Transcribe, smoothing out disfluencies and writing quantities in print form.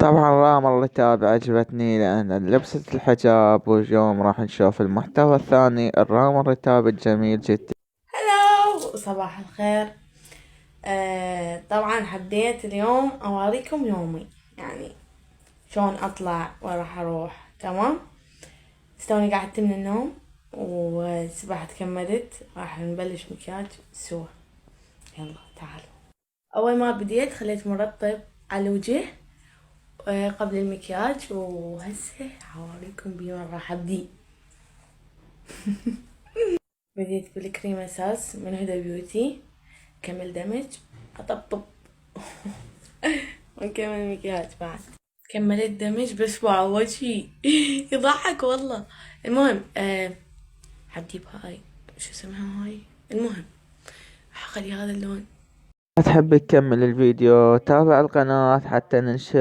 طبعا رام الرتاب عجبتني لأن لبست الحجاب، واليوم راح نشوف المحتوى الثاني الرام الرتاب الجميل جدا. هلو، صباح الخير. طبعا حبيت اليوم اوريكم يومي، يعني شلون اطلع وراح اروح. تمام. استوني قعدت من النوم والسباحة كملت، راح نبلش مكياج سوا. يلا تعالوا. اول ما بديت خليت مرطب على الوجه قبل المكياج، وهسه حوريكم بيوم راح ابدي. بديت بالكريم اساس من هدى بيوتي، كمل دمج، اطبطب ونكمل المكياج بعد. كملت دمج بس واو وجهي يضحك والله. المهم حتجيب هاي، شو اسمها هاي، المهم حخلي هذا اللون. تحب تكمل الفيديو تابع القناة حتى ننشر